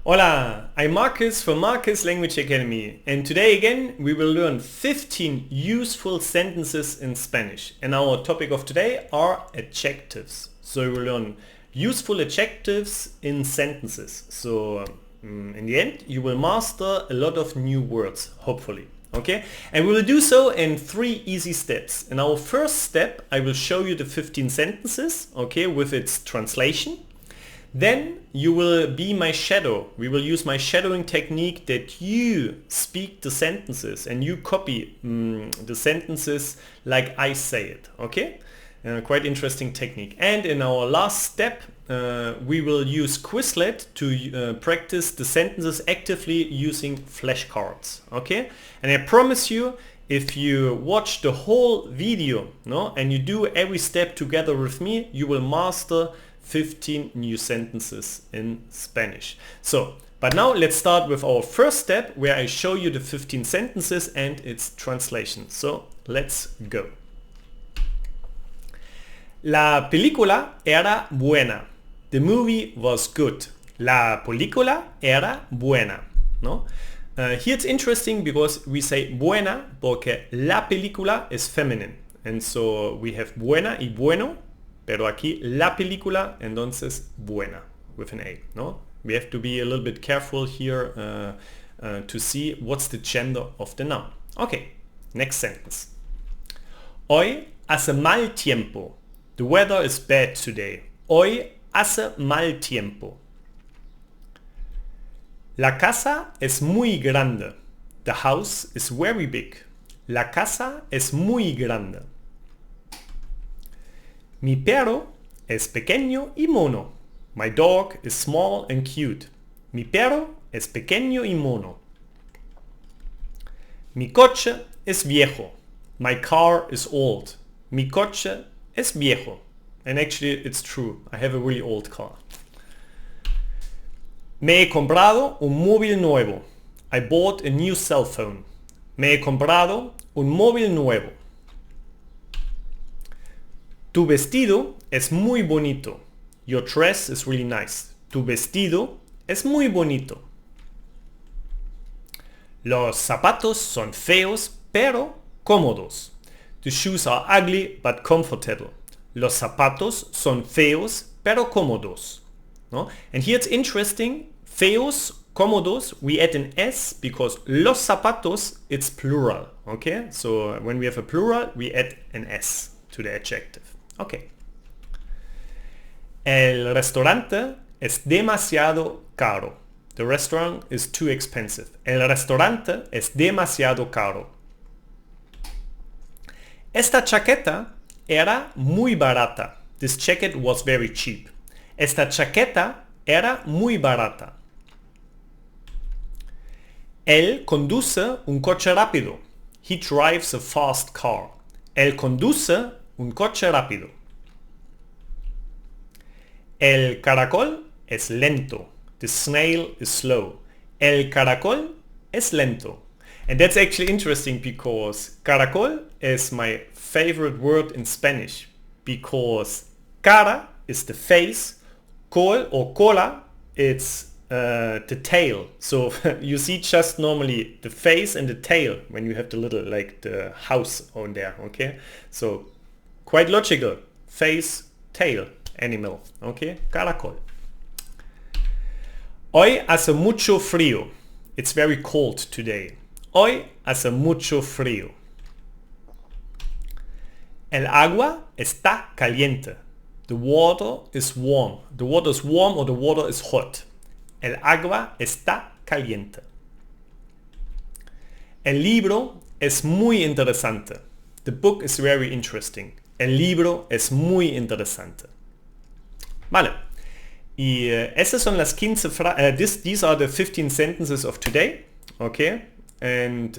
Hola, I'm Marcus from Marcus Language Academy, and today again we will learn 15 useful sentences in Spanish, and our topic of today are adjectives. So we will learn useful adjectives in sentences. So in the end you will master a lot of new words, hopefully. Okay, and we will do so in 3 easy steps. In our first step I will show you the 15 sentences, okay, with its translation. Then you will be my shadow. We will use my shadowing technique that you speak the sentences and you copy the sentences like I say it. Okay? Quite interesting technique. And in our last step we will use Quizlet to practice the sentences actively using flashcards. Okay? And I promise you, if you watch the whole video, and you do every step together with me, you will master 15 new sentences in Spanish. So, but now let's start with our first step where I show you the 15 sentences and its translation. So, let's go. La película era buena. The movie was good. La película era buena. No? Here it's interesting because we say buena porque la película is feminine. And so we have buena y bueno. Pero aquí la película, entonces buena, with an A, no? We have to be a little bit careful here to see what's the gender of the noun. Okay, next sentence. Hoy hace mal tiempo. The weather is bad today. Hoy hace mal tiempo. La casa es muy grande. The house is very big. La casa es muy grande. Mi perro es pequeño y mono. My dog is small and cute. Mi perro es pequeño y mono. Mi coche es viejo. My car is old. Mi coche es viejo. And actually it's true. I have a really old car. Me he comprado un móvil nuevo. I bought a new cell phone. Me he comprado un móvil nuevo. Tu vestido es muy bonito. Your dress is really nice. Tu vestido es muy bonito. Los zapatos son feos pero cómodos. The shoes are ugly but comfortable. Los zapatos son feos pero cómodos. No? And here it's interesting. Feos, cómodos, we add an S because los zapatos, it's plural. Okay? So when we have a plural, we add an S to the adjective. Okay. El restaurante es demasiado caro. The restaurant is too expensive. El restaurante es demasiado caro. Esta chaqueta era muy barata. This jacket was very cheap. Esta chaqueta era muy barata. Él conduce un coche rápido. He drives a fast car. Él conduce un coche rápido. El caracol es lento. The snail is slow. El caracol es lento. And that's actually interesting because caracol is my favorite word in Spanish because cara is the face, col or cola it's the tail. So you see just normally the face and the tail when you have the little like the house on there, okay? So quite logical. Face, tail, animal, okay? Caracol. Hoy hace mucho frío. It's very cold today. Hoy hace mucho frío. El agua está caliente. The water is warm. The water is warm or the water is hot. El agua está caliente. El libro es muy interesante. The book is very interesting. El libro es muy interesante. Vale. Y esas son las 15 these are the 15 sentences of today. Okay. And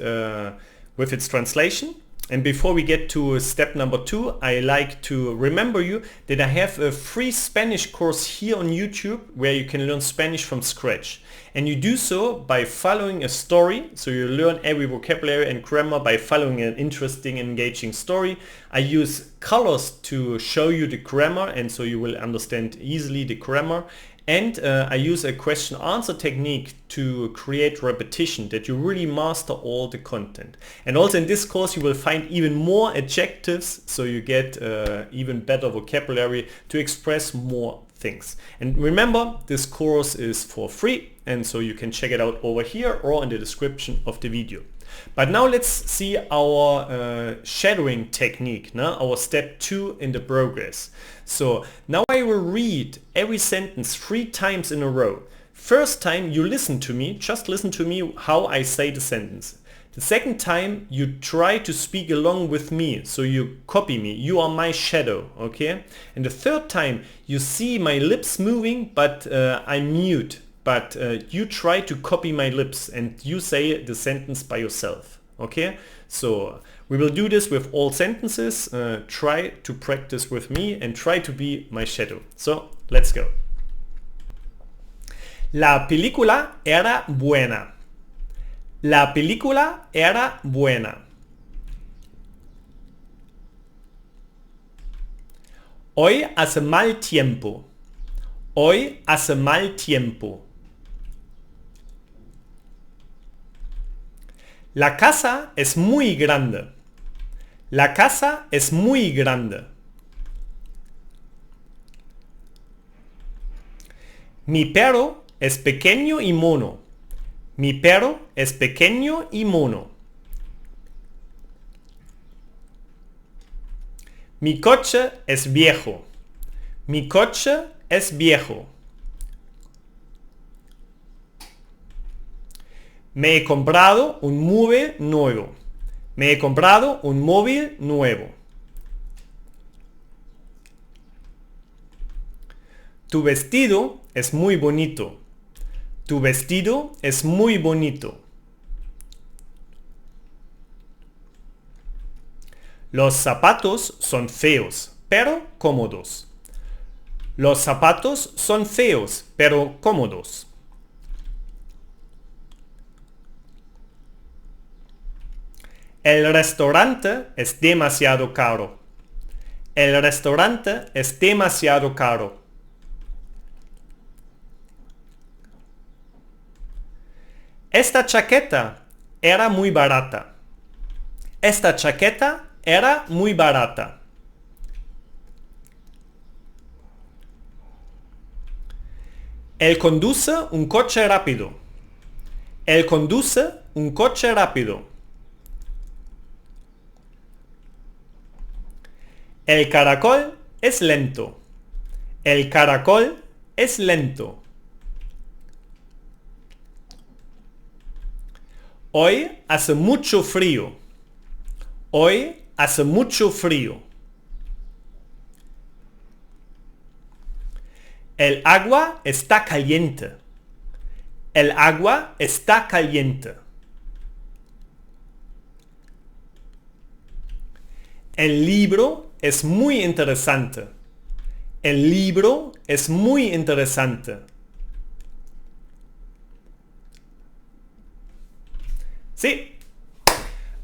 with its translation. And before we get to step number 2, I like to remember you that I have a free Spanish course here on YouTube where you can learn Spanish from scratch. And you do so by following a story. So you learn every vocabulary and grammar by following an interesting, engaging story. I use colors to show you the grammar and so you will understand easily the grammar. And I use a question answer technique to create repetition, that you really master all the content. And also in this course you will find even more adjectives, so you get even better vocabulary to express more things. And remember, this course is for free, and so you can check it out over here or in the description of the video. But now let's see our shadowing technique, our step 2 in the progress. So now I will read every sentence 3 times in a row. First time you listen to me, just listen to me how I say the sentence. The second time you try to speak along with me, so you copy me, you are my shadow, okay? And the third time you see my lips moving, but I'm mute. But you try to copy my lips and you say the sentence by yourself, okay? So we will do this with all sentences. Try to practice with me and try to be my shadow. So let's go. La película era buena. La película era buena. Hoy hace mal tiempo. Hoy hace mal tiempo. La casa es muy grande. La casa es muy grande. Mi perro es pequeño y mono. Mi perro es pequeño y mono. Mi coche es viejo. Mi coche es viejo. Me he comprado un móvil nuevo. Me he comprado un móvil nuevo. Tu vestido es muy bonito. Tu vestido es muy bonito. Los zapatos son feos, pero cómodos. Los zapatos son feos, pero cómodos. El restaurante es demasiado caro. El restaurante es demasiado caro. Esta chaqueta era muy barata. Esta chaqueta era muy barata. Él conduce un coche rápido. Él conduce un coche rápido. El caracol es lento. El caracol es lento. Hoy hace mucho frío. Hoy hace mucho frío. El agua está caliente. El agua está caliente. El libro es muy interesante. El libro es muy interesante. See?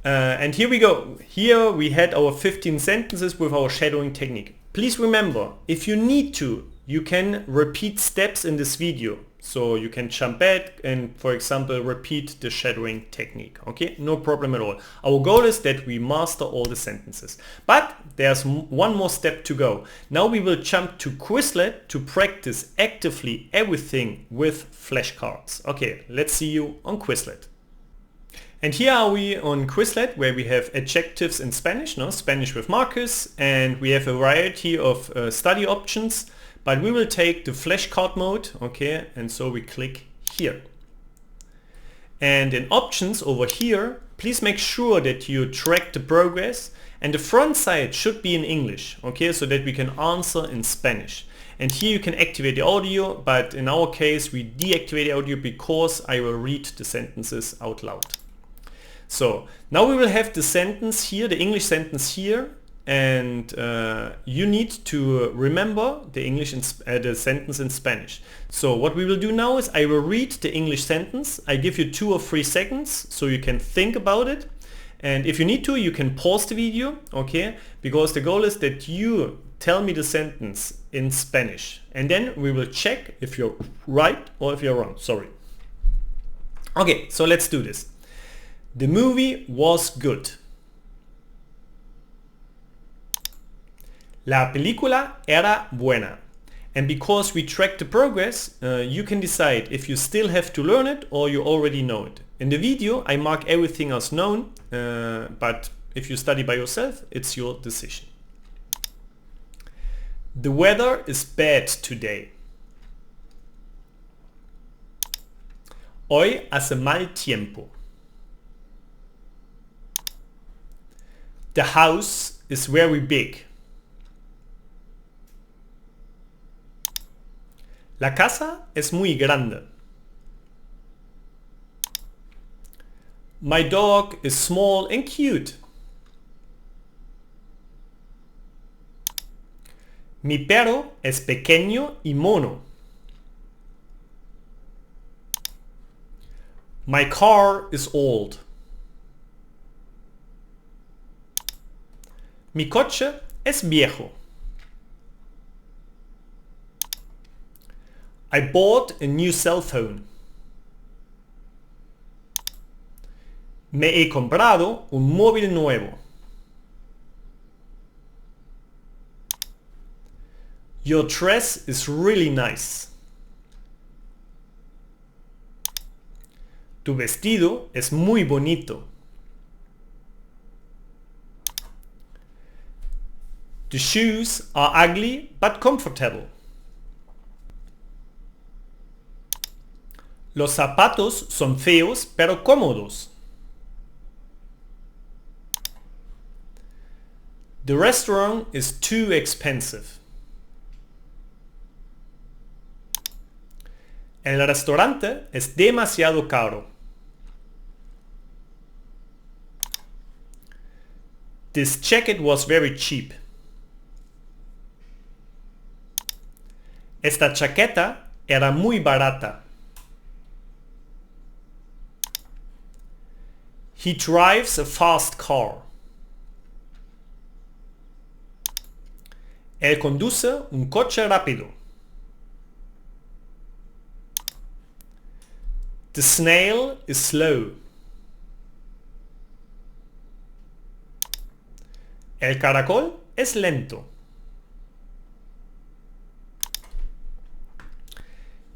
And here we go. Here we had our 15 sentences with our shadowing technique. Please remember, if you need to, you can repeat steps in this video. So you can jump back and, for example, repeat the shadowing technique. Okay, no problem at all. Our goal is that we master all the sentences. But there's one more step to go. Now we will jump to Quizlet to practice actively everything with flashcards. Okay, let's see you on Quizlet. And here are we on Quizlet, where we have adjectives in Spanish, Spanish with Marcus, and we have a variety of study options, but we will take the flashcard mode, okay, and so we click here. And in options over here, please make sure that you track the progress, and the front side should be in English, okay, so that we can answer in Spanish. And here you can activate the audio, but in our case we deactivate the audio because I will read the sentences out loud. So now we will have the sentence here, the English sentence here, and you need to remember the the sentence in Spanish. So what we will do now is I will read the English sentence. I give you 2 or 3 seconds so you can think about it, and if you need to, you can pause the video, okay, because the goal is that you tell me the sentence in Spanish, and then we will check if you're right or if you're wrong. Sorry. Okay, so let's do this. The movie was good. La película era buena. And because we track the progress, you can decide if you still have to learn it or you already know it. In the video, I mark everything as known, but if you study by yourself, it's your decision. The weather is bad today. Hoy hace mal tiempo. The house is very big. La casa es muy grande. My dog is small and cute. Mi perro es pequeño y mono. My car is old. Mi coche es viejo. I bought a new cell phone. Me he comprado un móvil nuevo. Your dress is really nice. Tu vestido es muy bonito. The shoes are ugly but comfortable. Los zapatos son feos pero cómodos. The restaurant is too expensive. El restaurante es demasiado caro. This jacket was very cheap. Esta chaqueta era muy barata. He drives a fast car. Él conduce un coche rápido. The snail is slow. El caracol es lento.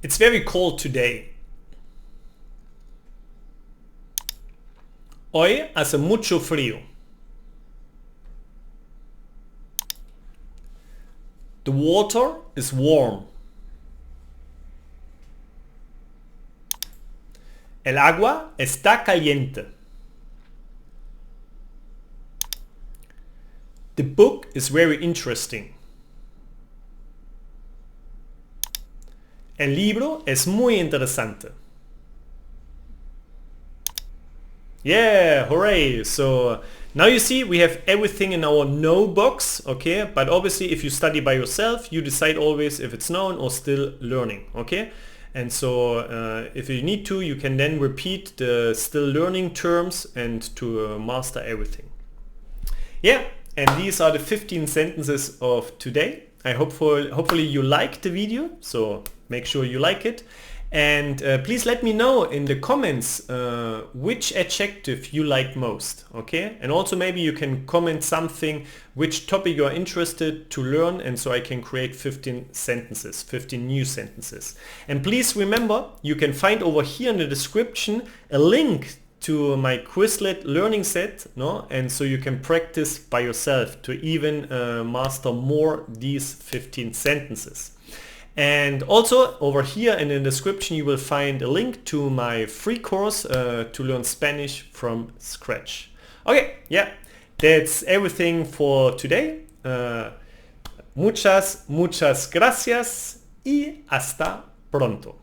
It's very cold today. Hoy hace mucho frío. The water is warm. El agua está caliente. The book is very interesting. El libro es muy interesante. Yeah, hooray! So now you see we have everything in our know box, okay? But obviously if you study by yourself, you decide always if it's known or still learning, okay? And so if you need to, you can then repeat the still learning terms and to master everything. Yeah, and these are the 15 sentences of today. Hopefully you liked the video, so make sure you like it. And please let me know in the comments which adjective you like most, okay? And also maybe you can comment something which topic you are interested to learn, and so I can create 15 sentences, 15 new sentences. And please remember, you can find over here in the description a link to my Quizlet learning set, no? And so you can practice by yourself to even master more these 15 sentences. And also over here in the description you will find a link to my free course to learn Spanish from scratch. Okay, yeah, that's everything for today. Muchas gracias y hasta pronto.